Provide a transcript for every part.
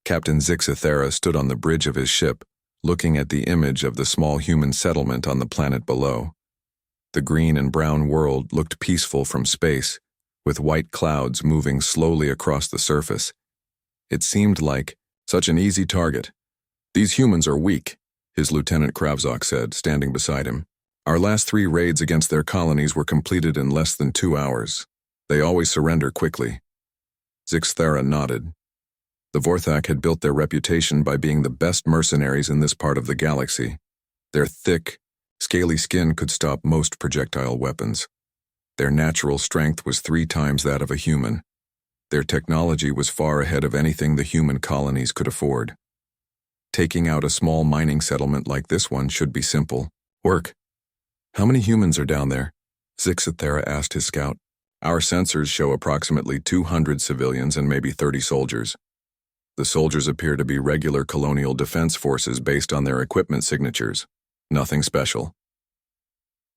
Captain Zixithera stood on the bridge of his ship, looking at the image of the small human settlement on the planet below. The green and brown world looked peaceful from space, with white clouds moving slowly across the surface. It seemed like such an easy target. "These humans are weak," his Lieutenant Kravzok said, standing beside him. "Our last 3 raids against their colonies were completed in less than 2 hours. They always surrender quickly." Zixithera nodded. The Vorthak had built their reputation by being the best mercenaries in this part of the galaxy. Their thick, scaly skin could stop most projectile weapons. Their natural strength was 3 times that of a human. Their technology was far ahead of anything the human colonies could afford. Taking out a small mining settlement like this one should be simple. "Work. How many humans are down there?" Zixithera asked his scout. "Our sensors show approximately 200 civilians and maybe 30 soldiers. The soldiers appear to be regular colonial defense forces based on their equipment signatures. Nothing special."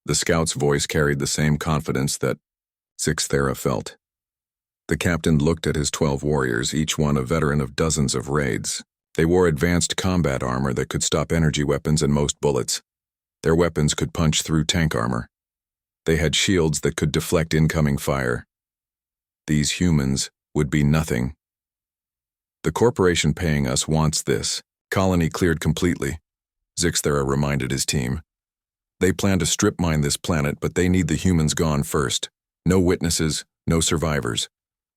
The scout's voice carried the same confidence that Zixithera felt. The captain looked at his 12 warriors, each one a veteran of dozens of raids. They wore advanced combat armor that could stop energy weapons and most bullets. Their weapons could punch through tank armor. They had shields that could deflect incoming fire. These humans would be nothing. "The corporation paying us wants this. Colony cleared completely," Zixithera reminded his team. "They plan to strip mine this planet, but they need the humans gone first. No witnesses, no survivors.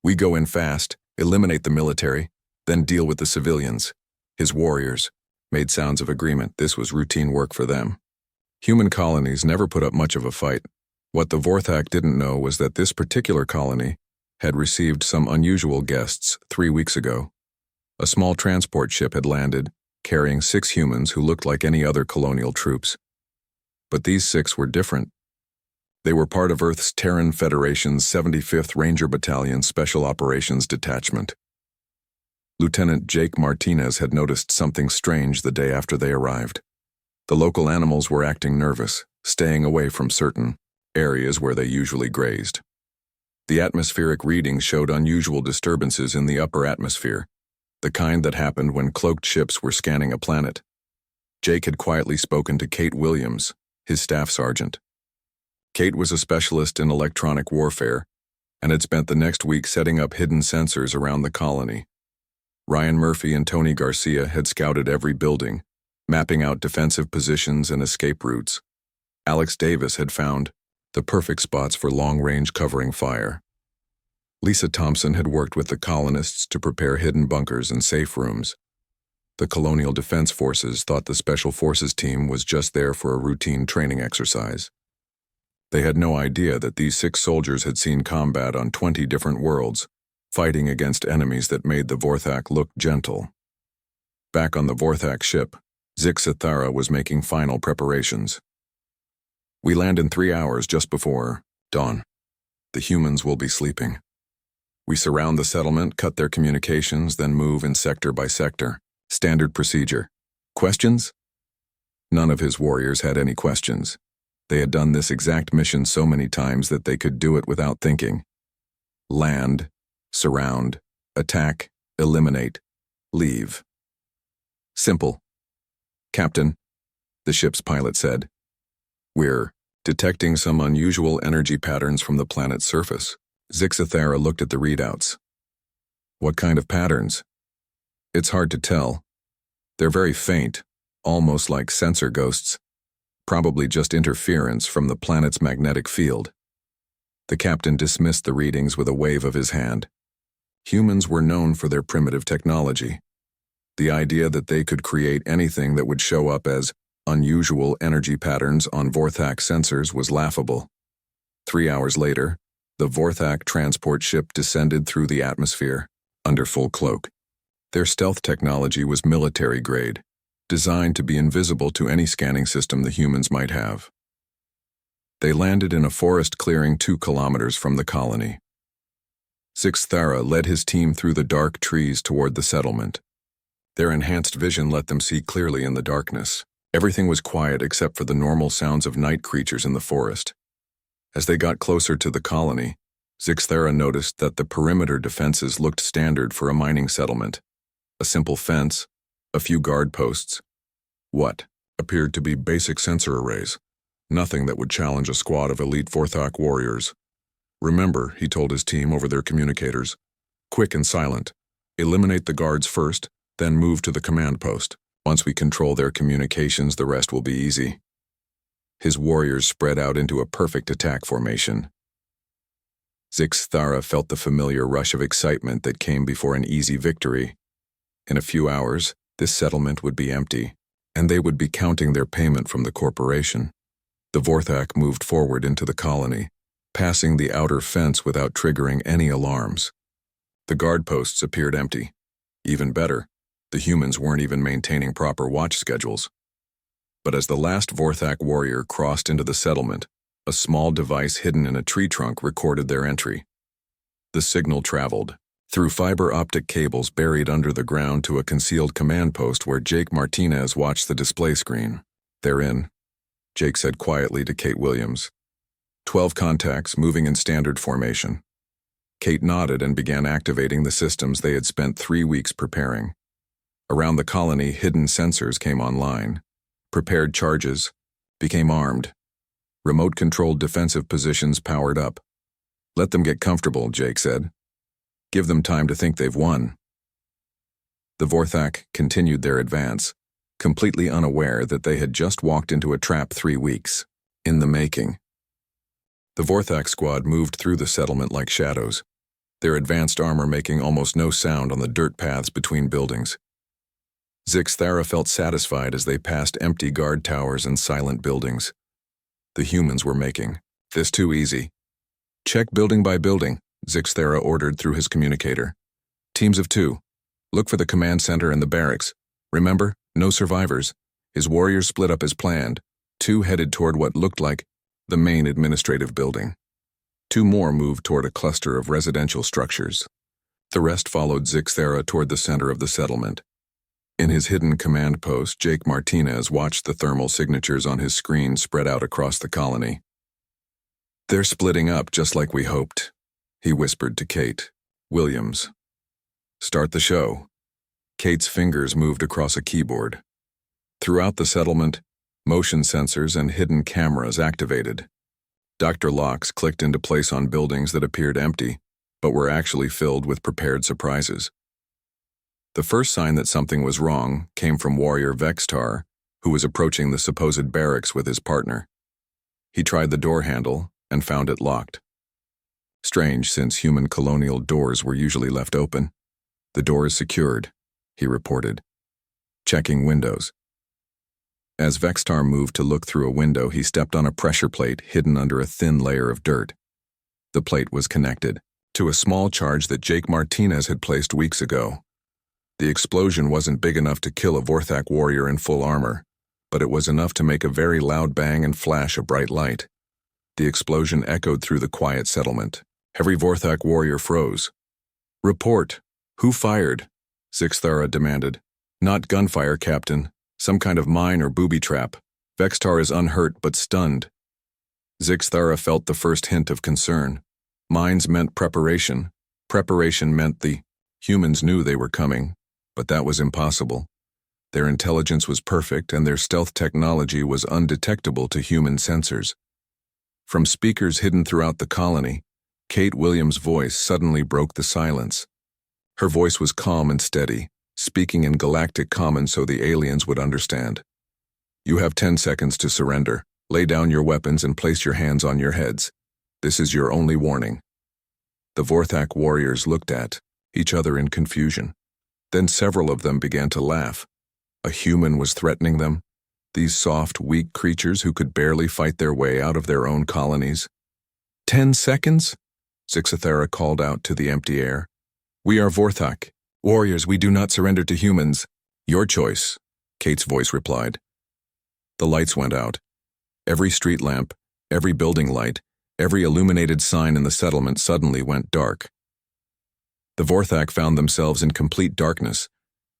We go in fast, eliminate the military, then deal with the civilians." His warriors made sounds of agreement. This was routine work for them. Human colonies never put up much of a fight. What the Vorthak didn't know was that this particular colony had received some unusual guests 3 weeks ago. A small transport ship had landed, carrying 6 humans who looked like any other colonial troops. But these 6 were different. They were part of Earth's Terran Federation's 75th Ranger Battalion Special Operations Detachment. Lieutenant Jake Martinez had noticed something strange the day after they arrived. The local animals were acting nervous, staying away from certain areas where they usually grazed. The atmospheric readings showed unusual disturbances in the upper atmosphere, the kind that happened when cloaked ships were scanning a planet. Jake had quietly spoken to Kate Williams, his staff sergeant. Kate was a specialist in electronic warfare and had spent the next week setting up hidden sensors around the colony. Ryan Murphy and Tony Garcia had scouted every building, mapping out defensive positions and escape routes. Alex Davis had found the perfect spots for long-range covering fire. Lisa Thompson had worked with the colonists to prepare hidden bunkers and safe rooms. The Colonial Defense Forces thought the Special Forces team was just there for a routine training exercise. They had no idea that these 6 soldiers had seen combat on 20 different worlds, fighting against enemies that made the Vorthak look gentle. Back on the Vorthak ship, Zixithera was making final preparations. "We land in 3 hours just before dawn. The humans will be sleeping. We surround the settlement, cut their communications, then move in sector by sector. Standard procedure. Questions?" None of his warriors had any questions. They had done this exact mission so many times that they could do it without thinking. Land, surround, attack, eliminate, leave. Simple. "Captain," the ship's pilot said, "we're detecting some unusual energy patterns from the planet's surface." Zixithera looked at the readouts. "What kind of patterns?" "It's hard to tell. They're very faint, almost like sensor ghosts. Probably just interference from the planet's magnetic field." The captain dismissed the readings with a wave of his hand. Humans were known for their primitive technology. The idea that they could create anything that would show up as unusual energy patterns on Vorthak sensors was laughable. 3 hours later, the Vorthak transport ship descended through the atmosphere, under full cloak. Their stealth technology was military grade, designed to be invisible to any scanning system the humans might have. They landed in a forest clearing 2 kilometers from the colony. Zixithera led his team through the dark trees toward the settlement. Their enhanced vision let them see clearly in the darkness. Everything was quiet except for the normal sounds of night creatures in the forest. As they got closer to the colony, Zixithera noticed that the perimeter defenses looked standard for a mining settlement. A simple fence, a few guard posts. What appeared to be basic sensor arrays. Nothing that would challenge a squad of elite Vorthok warriors. Remember, he told his team over their communicators, quick and silent. Eliminate the guards first, then move to the command post. Once we control their communications, the rest will be easy. His warriors spread out into a perfect attack formation. Zixthara felt the familiar rush of excitement that came before an easy victory. In a few hours, this settlement would be empty, and they would be counting their payment from the corporation. The Vorthak moved forward into the colony, passing the outer fence without triggering any alarms. The guard posts appeared empty. Even better, the humans weren't even maintaining proper watch schedules. But as the last Vorthak warrior crossed into the settlement, a small device hidden in a tree trunk recorded their entry. The signal traveled through fiber optic cables buried under the ground to a concealed command post where Jake Martinez watched the display screen. "They're in," Jake said quietly to Kate Williams. 12 contacts moving in standard formation. Kate nodded and began activating the systems they had spent 3 weeks preparing. Around the colony, hidden sensors came online. Prepared charges became armed. Remote-controlled defensive positions powered up. "Let them get comfortable," Jake said. "Give them time to think they've won." The Vorthak continued their advance, completely unaware that they had just walked into a trap 3 weeks in the making. The Vorthak squad moved through the settlement like shadows, their advanced armor making almost no sound on the dirt paths between buildings. Zixthara felt satisfied as they passed empty guard towers and silent buildings. The humans were making this too easy. "Check building by building," Zixthara ordered through his communicator. "Teams of 2. Look for the command center and the barracks. Remember, no survivors." His warriors split up as planned. 2 headed toward what looked like the main administrative building. 2 more moved toward a cluster of residential structures. The rest followed Zixthara toward the center of the settlement. In his hidden command post, Jake Martinez watched the thermal signatures on his screen spread out across the colony. "They're splitting up just like we hoped," he whispered to Kate Williams. "Start the show." Kate's fingers moved across a keyboard. Throughout the settlement, motion sensors and hidden cameras activated. Dr. locks clicked into place on buildings that appeared empty, but were actually filled with prepared surprises. The first sign that something was wrong came from warrior Vextar, who was approaching the supposed barracks with his partner. He tried the door handle and found it locked. Strange, since human colonial doors were usually left open. "The door is secured," he reported. Checking windows. As Vextar moved to look through a window, he stepped on a pressure plate hidden under a thin layer of dirt. The plate was connected to a small charge that Jake Martinez had placed weeks ago. The explosion wasn't big enough to kill a Vorthak warrior in full armor, but it was enough to make a very loud bang and flash a bright light. The explosion echoed through the quiet settlement. Every Vorthak warrior froze. "Report. Who fired?" Zixthara demanded. "Not gunfire, Captain. Some kind of mine or booby trap. Vextar is unhurt but stunned." Zixthara felt the first hint of concern. Mines meant preparation. Preparation meant the humans knew they were coming, but that was impossible. Their intelligence was perfect and their stealth technology was undetectable to human sensors. From speakers hidden throughout the colony, Kate Williams' voice suddenly broke the silence. Her voice was calm and steady, speaking in Galactic Common so the aliens would understand. "You have 10 seconds to surrender. Lay down your weapons and place your hands on your heads. This is your only warning." The Vorthak warriors looked at each other in confusion. Then several of them began to laugh. A human was threatening them, these soft, weak creatures who could barely fight their way out of their own colonies. 10 seconds? Zixthara called out to the empty air. "We are Vorthak. Warriors, we do not surrender to humans." "Your choice," Kate's voice replied. The lights went out. Every street lamp, every building light, every illuminated sign in the settlement suddenly went dark. The Vorthak found themselves in complete darkness,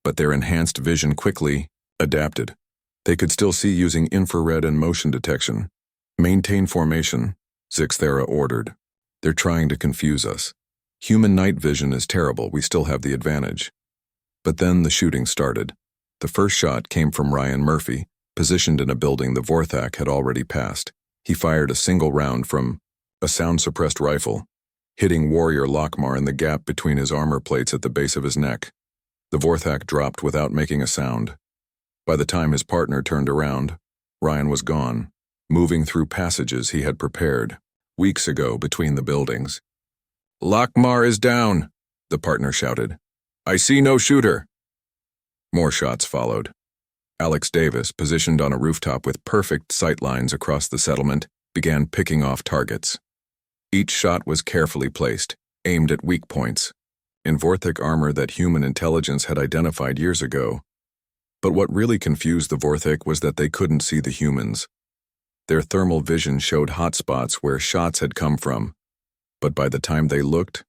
but their enhanced vision quickly adapted. They could still see using infrared and motion detection. "Maintain formation," Zixthara ordered. "They're trying to confuse us. Human night vision is terrible, we still have the advantage." But then the shooting started. The first shot came from Ryan Murphy, positioned in a building the Vorthak had already passed. He fired a single round from a sound-suppressed rifle, hitting warrior Lockmar in the gap between his armor plates at the base of his neck. The Vorthak dropped without making a sound. By the time his partner turned around, Ryan was gone, moving through passages he had prepared weeks ago between the buildings. "Lockmar is down," the partner shouted. "I see no shooter." More shots followed. Alex Davis, positioned on a rooftop with perfect sight lines across the settlement, began picking off targets. Each shot was carefully placed, aimed at weak points, in Vorthak armor that human intelligence had identified years ago. But what really confused the Vorthak was that they couldn't see the humans. Their thermal vision showed hotspots where shots had come from, but by the time they looked,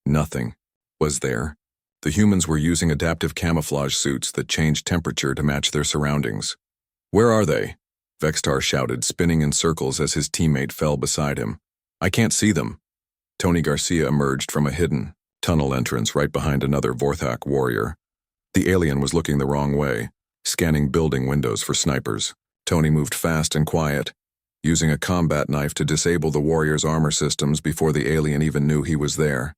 nothing was there. The humans were using adaptive camouflage suits that changed temperature to match their surroundings. "Where are they?" Vextar shouted, spinning in circles as his teammate fell beside him. "I can't see them." Tony Garcia emerged from a hidden tunnel entrance right behind another Vorthak warrior. The alien was looking the wrong way, scanning building windows for snipers. Tony moved fast and quiet, using a combat knife to disable the warrior's armor systems before the alien even knew he was there.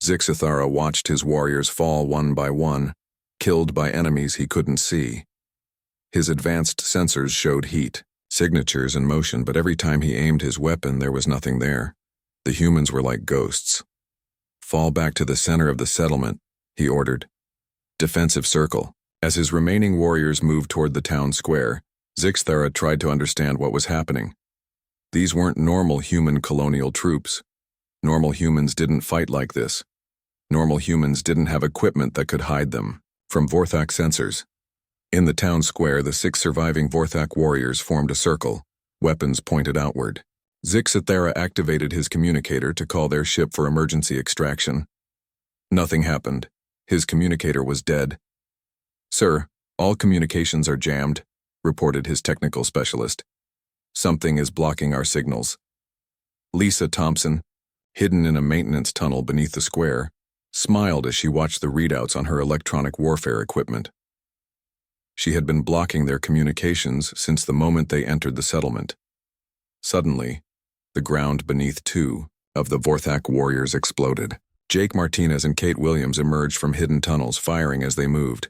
Zixithara watched his warriors fall one by one, killed by enemies he couldn't see. His advanced sensors showed heat, signatures, and motion, but every time he aimed his weapon, there was nothing there. The humans were like ghosts. "Fall back to the center of the settlement," he ordered. "Defensive circle." As his remaining warriors moved toward the town square, Zixithara tried to understand what was happening. These weren't normal human colonial troops. Normal humans didn't fight like this. Normal humans didn't have equipment that could hide them from Vorthak sensors. In the town square, the 6 surviving Vorthak warriors formed a circle, weapons pointed outward. Zixithara activated his communicator to call their ship for emergency extraction. Nothing happened. His communicator was dead. "Sir, all communications are jammed," reported his technical specialist. "Something is blocking our signals." Lisa Thompson, hidden in a maintenance tunnel beneath the square, smiled as she watched the readouts on her electronic warfare equipment. She had been blocking their communications since the moment they entered the settlement. Suddenly, the ground beneath 2 of the Vorthak warriors exploded. Jake Martinez and Kate Williams emerged from hidden tunnels, firing as they moved.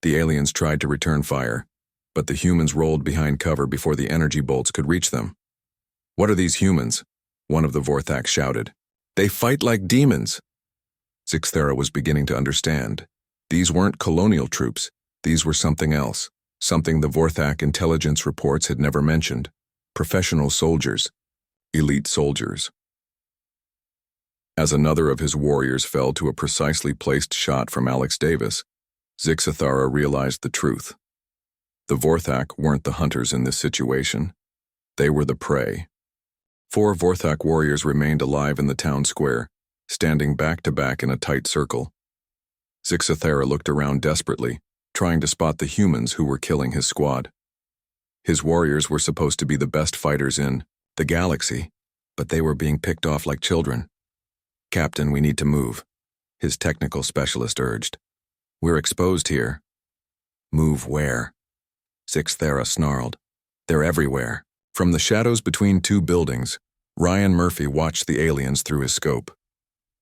The aliens tried to return fire, but the humans rolled behind cover before the energy bolts could reach them. "What are these humans?" one of the Vorthak shouted. "They fight like demons." Zixithara was beginning to understand. These weren't colonial troops. These were something else, something the Vorthak intelligence reports had never mentioned. Professional soldiers. Elite soldiers. As another of his warriors fell to a precisely placed shot from Alex Davis, Zixithara realized the truth. The Vorthak weren't the hunters in this situation. They were the prey. 4 Vorthak warriors remained alive in the town square, standing back to back in a tight circle. Zixithara looked around desperately, trying to spot the humans who were killing his squad. His warriors were supposed to be the best fighters in the galaxy, but they were being picked off like children. "Captain, we need to move," his technical specialist urged. "We're exposed here." "Move where?" Zixithara snarled. "They're everywhere." From the shadows between 2 buildings, Ryan Murphy watched the aliens through his scope.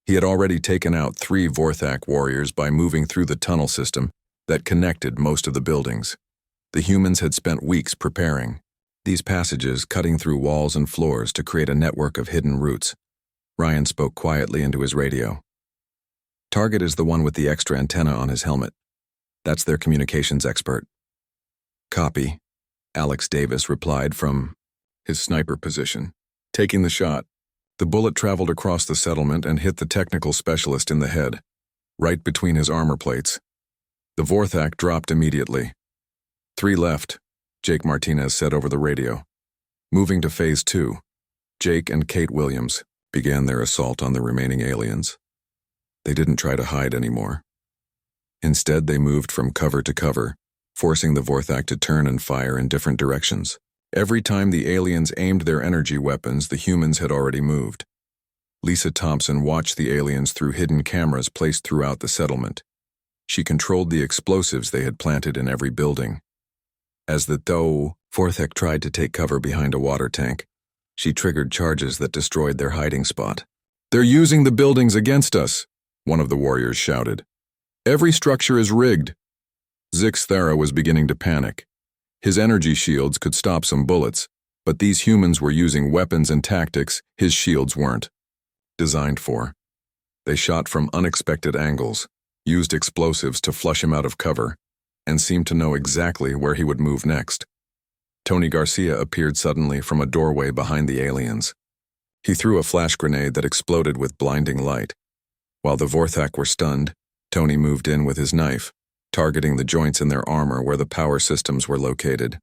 He had already taken out 3 Vorthak warriors by moving through the tunnel system that connected most of the buildings. The humans had spent weeks preparing these passages, cutting through walls and floors to create a network of hidden routes. Ryan spoke quietly into his radio. "Target is the one with the extra antenna on his helmet. That's their communications expert." "Copy," Alex Davis replied from his sniper position. Taking the shot, the bullet traveled across the settlement and hit the technical specialist in the head, right between his armor plates. The Vorthak dropped immediately. 3 left, Jake Martinez said over the radio. Moving to Phase 2, Jake and Kate Williams began their assault on the remaining aliens. They didn't try to hide anymore. Instead, they moved from cover to cover, forcing the Vorthak to turn and fire in different directions. Every time the aliens aimed their energy weapons, the humans had already moved. Lisa Thompson watched the aliens through hidden cameras placed throughout the settlement. She controlled the explosives they had planted in every building. As the Vorthak tried to take cover behind a water tank, she triggered charges that destroyed their hiding spot. "They're using the buildings against us," one of the warriors shouted. "Every structure is rigged." Zixthara was beginning to panic. His energy shields could stop some bullets, but these humans were using weapons and tactics his shields weren't designed for. They shot from unexpected angles, used explosives to flush him out of cover, and seemed to know exactly where he would move next. Tony Garcia appeared suddenly from a doorway behind the aliens. He threw a flash grenade that exploded with blinding light. While the Vorthak were stunned, Tony moved in with his knife, targeting the joints in their armor where the power systems were located.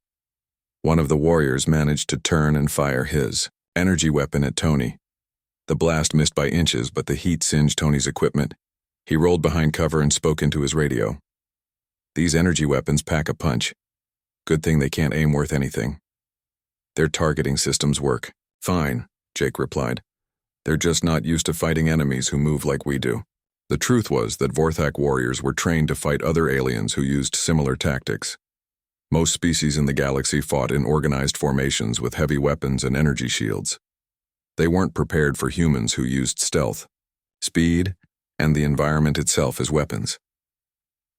One of the warriors managed to turn and fire his energy weapon at Tony. The blast missed by inches, but the heat singed Tony's equipment. He rolled behind cover and spoke into his radio. "These energy weapons pack a punch. Good thing they can't aim worth anything. Their targeting systems work fine," Jake replied. "They're just not used to fighting enemies who move like we do." The truth was that Vorthak warriors were trained to fight other aliens who used similar tactics. Most species in the galaxy fought in organized formations with heavy weapons and energy shields. They weren't prepared for humans who used stealth, speed, and the environment itself as weapons.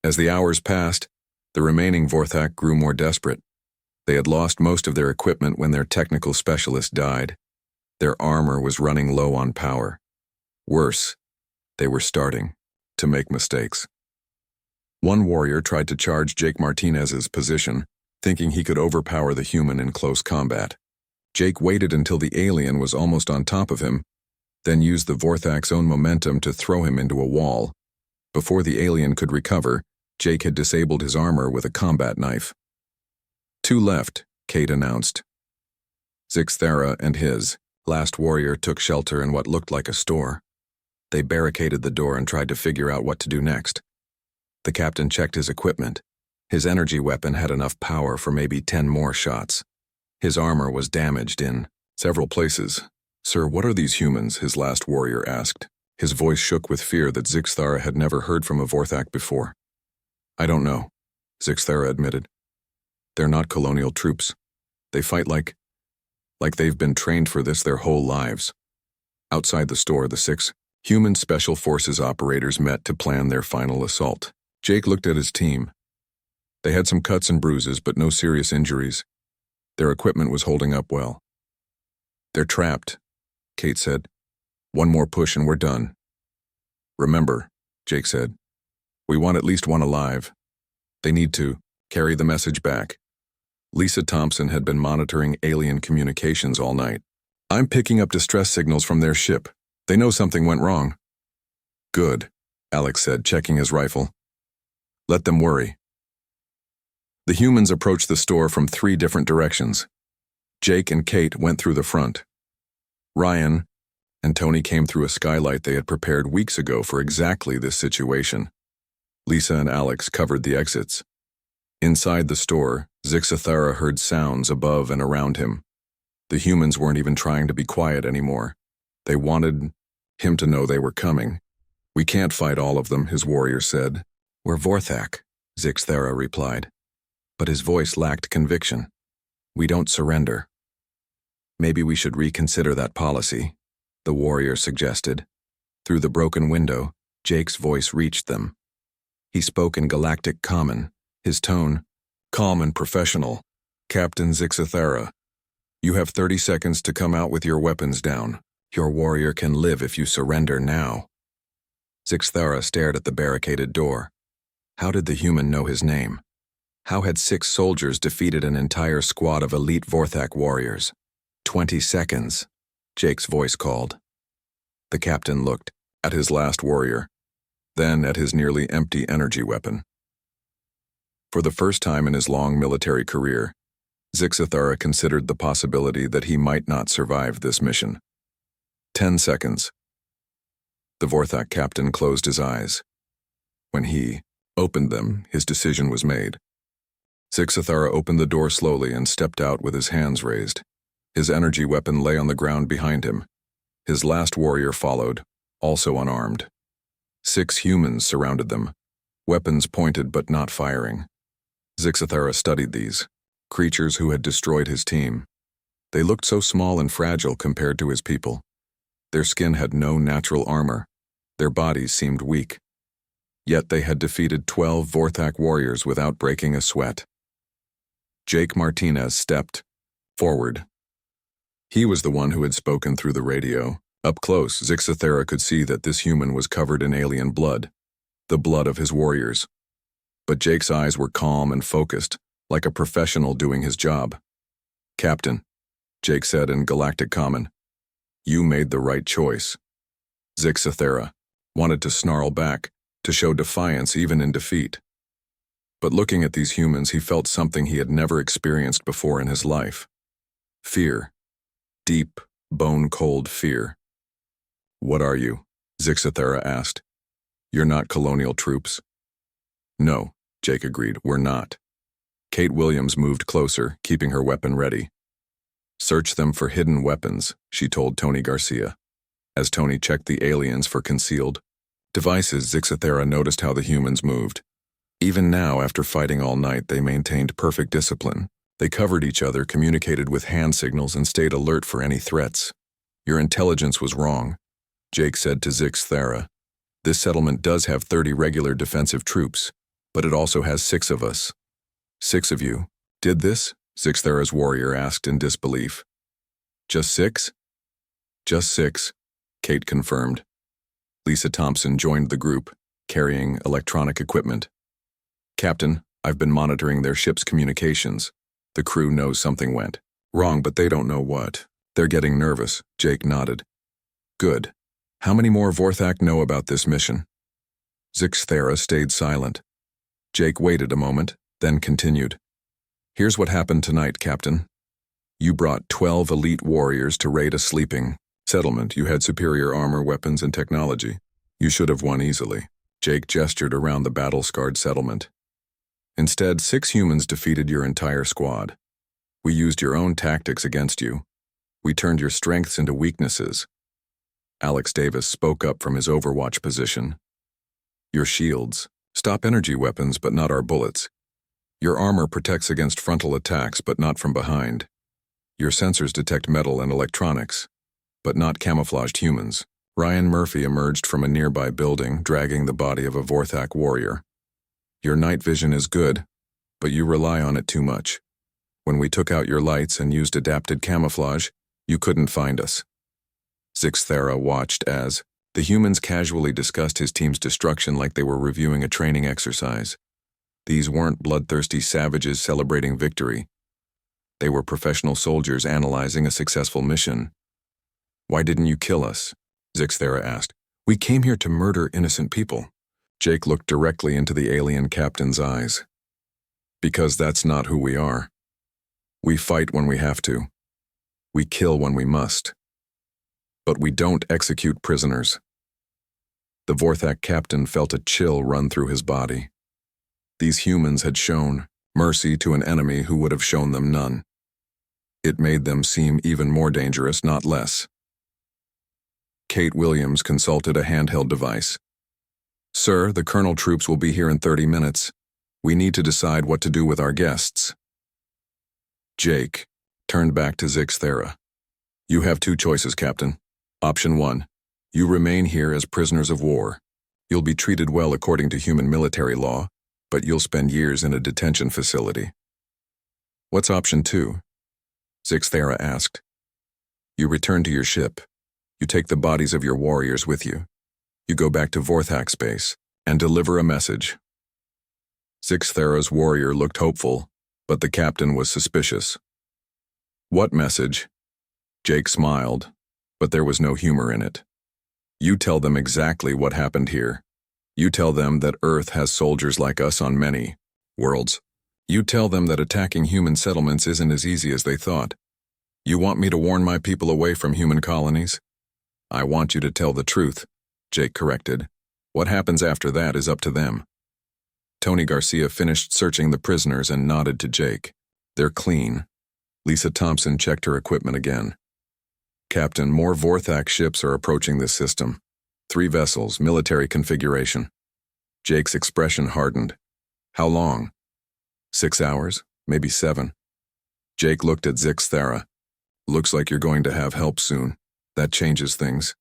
As the hours passed, the remaining Vorthak grew more desperate. They had lost most of their equipment when their technical specialist died. Their armor was running low on power. Worse, they were starting to make mistakes. One warrior tried to charge Jake Martinez's position, thinking he could overpower the human in close combat. Jake waited until the alien was almost on top of him, then used the Vorthak's own momentum to throw him into a wall. Before the alien could recover, Jake had disabled his armor with a combat knife. "Two left," Kate announced. Zixthara and his last warrior took shelter in what looked like a store. They barricaded the door and tried to figure out what to do next. The captain checked his equipment. His energy weapon had enough power for maybe 10 more shots. His armor was damaged in several places. "Sir, what are these humans?" his last warrior asked. His voice shook with fear that Zixthara had never heard from a Vorthak before. "I don't know," Zixthara admitted. "They're not colonial troops. They fight like they've been trained for this their whole lives." Outside the store, the 6 human special forces operators met to plan their final assault. Jake looked at his team. They had some cuts and bruises, but no serious injuries. Their equipment was holding up well. "They're trapped," Kate said. "One more push and we're done." "Remember," Jake said, "we want at least one alive. They need to carry the message back." Lisa Thompson had been monitoring alien communications all night. "I'm picking up distress signals from their ship. They know something went wrong." "Good," Alex said, checking his rifle. "Let them worry." The humans approached the store from 3 different directions. Jake and Kate went through the front. Ryan and Tony came through a skylight they had prepared weeks ago for exactly this situation. Lisa and Alex covered the exits. Inside the store, Zixthara heard sounds above and around him. The humans weren't even trying to be quiet anymore. They wanted him to know they were coming. "We can't fight all of them," his warrior said. "We're Vorthak," Zixthara replied. But his voice lacked conviction. "We don't surrender." "Maybe we should reconsider that policy," the warrior suggested. Through the broken window, Jake's voice reached them. He spoke in Galactic Common, his tone calm and professional. "Captain Zixthara, you have 30 seconds to come out with your weapons down. Your warrior can live if you surrender now." Zixthara stared at the barricaded door. How did the human know his name? How had 6 soldiers defeated an entire squad of elite Vorthak warriors? 20 seconds, Jake's voice called. The captain looked at his last warrior, then at his nearly empty energy weapon. For the first time in his long military career, Zixthara considered the possibility that he might not survive this mission. 10 seconds. The Vorthak captain closed his eyes. When he opened them, his decision was made. Zixthara opened the door slowly and stepped out with his hands raised. His energy weapon lay on the ground behind him. His last warrior followed, also unarmed. 6 humans surrounded them, weapons pointed but not firing. Zixathera studied these, creatures who had destroyed his team. They looked so small and fragile compared to his people. Their skin had no natural armor. Their bodies seemed weak. Yet they had defeated 12 Vorthak warriors without breaking a sweat. Jake Martinez stepped forward. He was the one who had spoken through the radio. Up close, Zixathera could see that this human was covered in alien blood, the blood of his warriors. But Jake's eyes were calm and focused, like a professional doing his job. "Captain," Jake said in Galactic Common, "you made the right choice." Zixathera wanted to snarl back, to show defiance even in defeat. But looking at these humans, he felt something he had never experienced before in his life. Fear. Deep, bone-cold fear. "What are you?" Zixathera asked. "You're not colonial troops." "No," Jake agreed, "we're not." Kate Williams moved closer, keeping her weapon ready. "Search them for hidden weapons," she told Tony Garcia. As Tony checked the aliens for concealed devices, Zixathera noticed how the humans moved. Even now, after fighting all night, they maintained perfect discipline. They covered each other, communicated with hand signals, and stayed alert for any threats. "Your intelligence was wrong," Jake said to Zixathera. "This settlement does have 30 regular defensive troops, but it also has 6 of us." "6 of you did this?" Zixathera's warrior asked in disbelief. "Just 6? "Just 6, Kate confirmed. Lisa Thompson joined the group, carrying electronic equipment. "Captain, I've been monitoring their ship's communications. The crew knows something went wrong, but they don't know what. They're getting nervous," Jake nodded. "Good. How many more Vorthak know about this mission?" Zixathera stayed silent. Jake waited a moment, then continued. "Here's what happened tonight, Captain. You brought 12 elite warriors to raid a sleeping settlement. You had superior armor, weapons, and technology. You should have won easily." Jake gestured around the battle-scarred settlement. "Instead, 6 humans defeated your entire squad. We used your own tactics against you. We turned your strengths into weaknesses." Alex Davis spoke up from his overwatch position. "Your shields stop energy weapons, but not our bullets. Your armor protects against frontal attacks, but not from behind. Your sensors detect metal and electronics, but not camouflaged humans." Ryan Murphy emerged from a nearby building, dragging the body of a Vorthak warrior. "Your night vision is good, but you rely on it too much. When we took out your lights and used adapted camouflage, you couldn't find us." Zixathera watched as the humans casually discussed his team's destruction like they were reviewing a training exercise. These weren't bloodthirsty savages celebrating victory. They were professional soldiers analyzing a successful mission. "Why didn't you kill us?" Zixathera asked. "We came here to murder innocent people." Jake looked directly into the alien captain's eyes. "Because that's not who we are. We fight when we have to. We kill when we must. But we don't execute prisoners." The Vorthak captain felt a chill run through his body. These humans had shown mercy to an enemy who would have shown them none. It made them seem even more dangerous, not less. Kate Williams consulted a handheld device. "Sir, the Colonel troops will be here in 30 minutes. We need to decide what to do with our guests." Jake turned back to Zixathera. "You have 2 choices, Captain. Option 1, you remain here as prisoners of war. You'll be treated well according to human military law, but you'll spend years in a detention facility." "What's option 2? Zixathera asked. "You return to your ship. You take the bodies of your warriors with you. You go back to Vorthak space and deliver a message." Zixathera's warrior looked hopeful, but the captain was suspicious. "What message?" Jake smiled, but there was no humor in it. "You tell them exactly what happened here. You tell them that Earth has soldiers like us on many worlds. You tell them that attacking human settlements isn't as easy as they thought. You want me to warn my people away from human colonies?" "I want you to tell the truth," Jake corrected. "What happens after that is up to them." Tony Garcia finished searching the prisoners and nodded to Jake. "They're clean." Lisa Thompson checked her equipment again. "Captain, more Vorthak ships are approaching this system. 3 vessels, military configuration." Jake's expression hardened. How long? 6 hours? Maybe 7. Jake looked at Zixthera. Looks like you're going to have help soon. That changes things.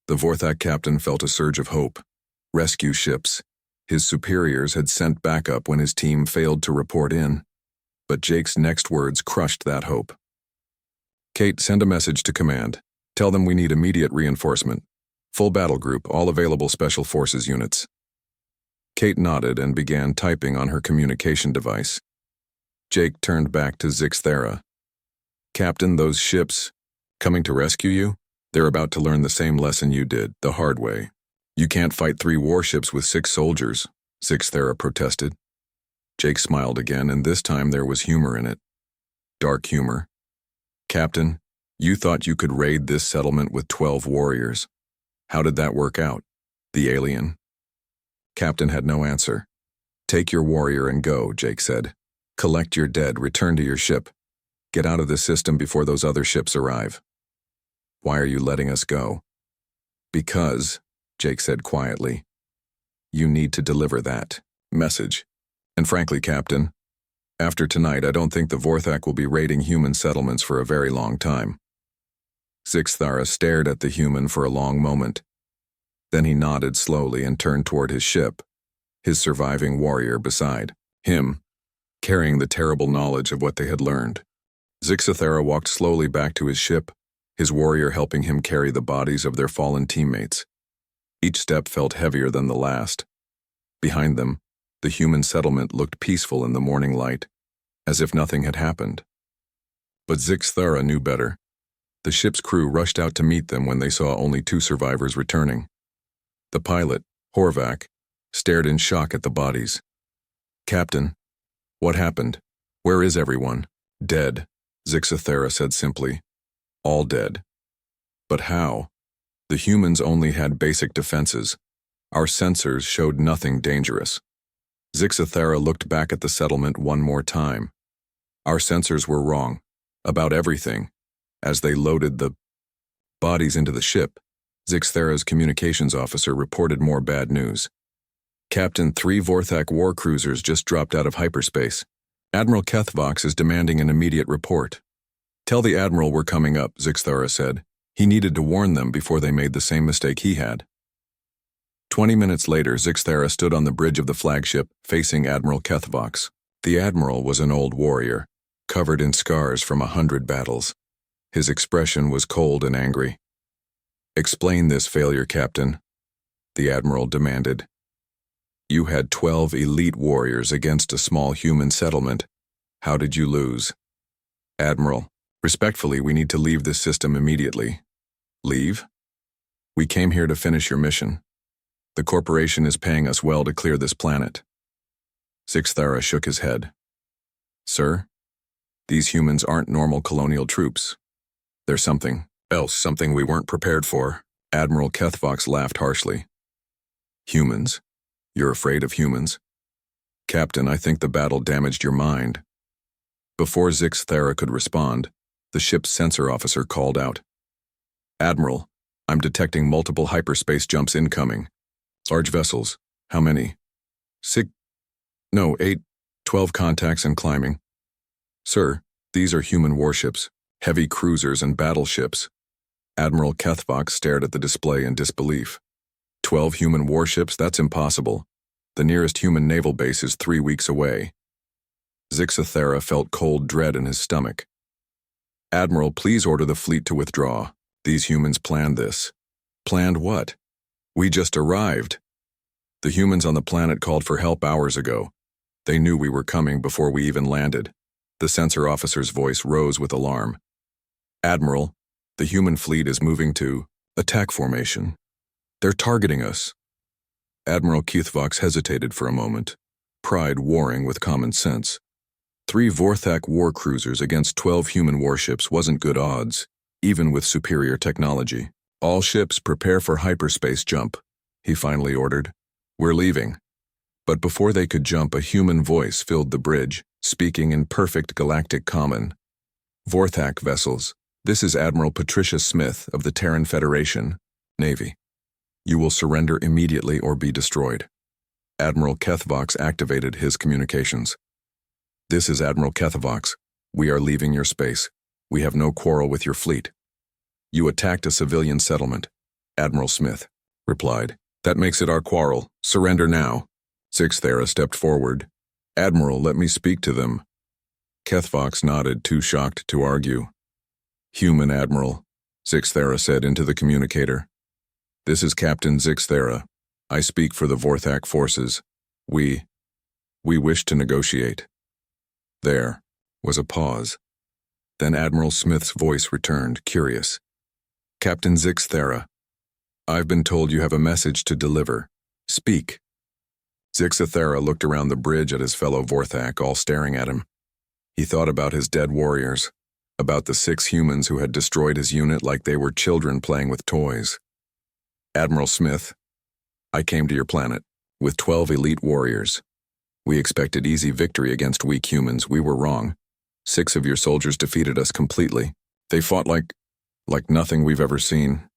The Vorthak captain felt a surge of hope. Rescue ships. His superiors had sent backup when his team failed to report in. But Jake's next words crushed that hope. Kate, send a message to command. Tell them we need immediate reinforcement. Full battle group, all available special forces units. Kate nodded and began typing on her communication device. Jake turned back to Zixthera. Captain, those ships coming to rescue you? They're about to learn the same lesson you did, the hard way. You can't fight 3 warships with 6 soldiers, Zixthera protested. Jake smiled again, and this time there was humor in it. Dark humor. Captain, you thought you could raid this settlement with 12 warriors. How did that work out? The alien? Captain had no answer. Take your warrior and go, Jake said. Collect your dead, return to your ship. Get out of the system before those other ships arrive. Why are you letting us go? Because, Jake said quietly, you need to deliver that message. And frankly, Captain, after tonight I don't think the Vorthak will be raiding human settlements for a very long time. Zixthera stared at the human for a long moment. Then he nodded slowly and turned toward his ship, his surviving warrior beside him, carrying the terrible knowledge of what they had learned. Zixthera walked slowly back to his ship, his warrior helping him carry the bodies of their fallen teammates. Each step felt heavier than the last. Behind them, the human settlement looked peaceful in the morning light, as if nothing had happened. But Zixthera knew better. The ship's crew rushed out to meet them when they saw only 2 survivors returning. The pilot, Horvath, stared in shock at the bodies. Captain, what happened? Where is everyone? Dead, Zixthera said simply. All dead. But how? The humans only had basic defenses. Our sensors showed nothing dangerous. Zixthera looked back at the settlement one more time. Our sensors were wrong. About everything. As they loaded the bodies into the ship, Zixthera's communications officer reported more bad news. Captain, 3 Vorthak war cruisers just dropped out of hyperspace. Admiral Kethvox is demanding an immediate report. Tell the Admiral we're coming up, Zixthera said. He needed to warn them before they made the same mistake he had. 20 minutes later, Zixthera stood on the bridge of the flagship, facing Admiral Kethvox. The Admiral was an old warrior, covered in scars from 100 battles. His expression was cold and angry. Explain this failure, Captain, the Admiral demanded. You had 12 elite warriors against a small human settlement. How did you lose? Admiral, respectfully, we need to leave this system immediately. Leave? We came here to finish your mission. The corporation is paying us well to clear this planet. Zixthera shook his head. Sir, these humans aren't normal colonial troops. They're something else, something we weren't prepared for. Admiral Kethvox laughed harshly. Humans? You're afraid of humans? Captain, I think the battle damaged your mind. Before Zixthera could respond, the ship's sensor officer called out. Admiral, I'm detecting multiple hyperspace jumps incoming. Large vessels. How many? 8, 12 contacts and climbing. Sir, these are human warships, heavy cruisers and battleships. Admiral Kethvox stared at the display in disbelief. 12 human warships? That's impossible. The nearest human naval base is 3 weeks away. Zixthera felt cold dread in his stomach. Admiral, please order the fleet to withdraw. These humans planned this. Planned what? We just arrived. The humans on the planet called for help hours ago. They knew we were coming before we even landed. The sensor officer's voice rose with alarm. Admiral, the human fleet is moving to attack formation. They're targeting us. Admiral Kethvox hesitated for a moment, pride warring with common sense. 3 Vorthak war cruisers against 12 human warships wasn't good odds, even with superior technology. All ships prepare for hyperspace jump, he finally ordered. We're leaving. But before they could jump, a human voice filled the bridge, speaking in perfect galactic common. Vorthak vessels, this is Admiral Patricia Smith of the Terran Federation, Navy. You will surrender immediately or be destroyed. Admiral Kethvox activated his communications. This is Admiral Kethvox. We are leaving your space. We have no quarrel with your fleet. You attacked a civilian settlement, Admiral Smith replied. That makes it our quarrel. Surrender now. Zixthera stepped forward. Admiral, let me speak to them. Kethvox nodded, too shocked to argue. Human Admiral, Zixthera said into the communicator. This is Captain Zixthera. I speak for the Vorthak forces. We wish to negotiate. There was a pause. Then Admiral Smith's voice returned, curious. Captain Zixthera, I've been told you have a message to deliver. Speak. Zixthera looked around the bridge at his fellow Vorthak, all staring at him. He thought about his dead warriors, about the 6 humans who had destroyed his unit like they were children playing with toys. Admiral Smith, I came to your planet with 12 elite warriors. We expected easy victory against weak humans. We were wrong. 6 of your soldiers defeated us completely. They fought like nothing we've ever seen.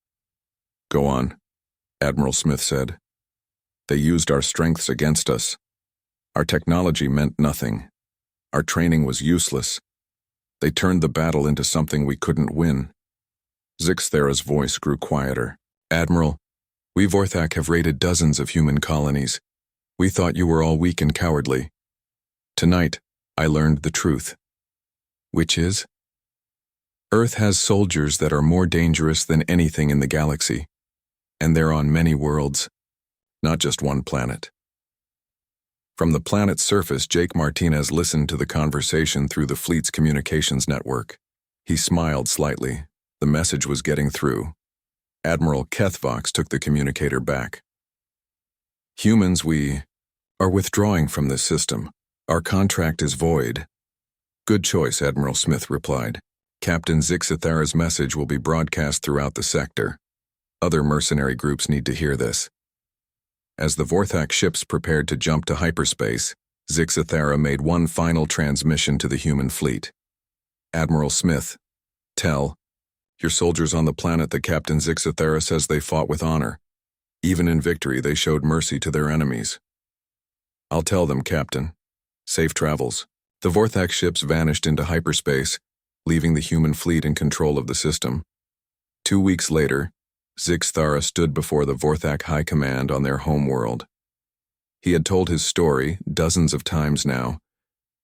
Go on, Admiral Smith said. They used our strengths against us. Our technology meant nothing. Our training was useless. They turned the battle into something we couldn't win. Zixthera's voice grew quieter. Admiral, we Vorthak have raided dozens of human colonies. We thought you were all weak and cowardly. Tonight, I learned the truth. Which is? Earth has soldiers that are more dangerous than anything in the galaxy. And they're on many worlds, not just one planet. From the planet's surface, Jake Martinez listened to the conversation through the fleet's communications network. He smiled slightly. The message was getting through. Admiral Kethvox took the communicator back. Humans, we are withdrawing from this system. Our contract is void. Good choice, Admiral Smith replied. Captain Zixthera's message will be broadcast throughout the sector. Other mercenary groups need to hear this. As the Vorthak ships prepared to jump to hyperspace, Zixthera made one final transmission to the human fleet. Admiral Smith, tell your soldiers on the planet that Captain Zixthera says they fought with honor. Even in victory, they showed mercy to their enemies. I'll tell them, Captain. Safe travels. The Vorthak ships vanished into hyperspace, leaving the human fleet in control of the system. 2 weeks later, Zixthera stood before the Vorthak High Command on their homeworld. He had told his story dozens of times now,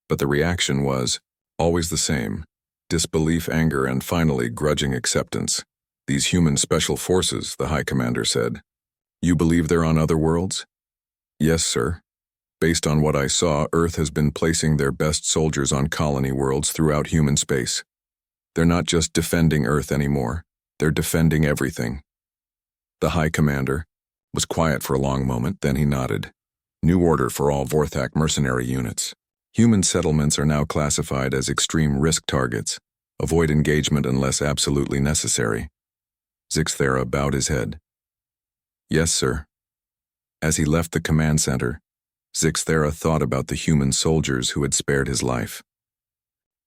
but the reaction was always the same: disbelief, anger, and finally grudging acceptance. These human special forces, the High Commander said. You believe they're on other worlds? Yes, sir. Based on what I saw, Earth has been placing their best soldiers on colony worlds throughout human space. They're not just defending Earth anymore. They're defending everything. The High Commander was quiet for a long moment, then he nodded. New order for all Vorthak mercenary units. Human settlements are now classified as extreme risk targets. Avoid engagement unless absolutely necessary. Zixthera bowed his head. Yes, sir. As he left the command center, Zixthera thought about the human soldiers who had spared his life.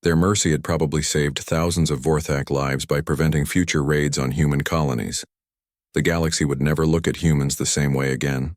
Their mercy had probably saved thousands of Vorthak lives by preventing future raids on human colonies. The galaxy would never look at humans the same way again.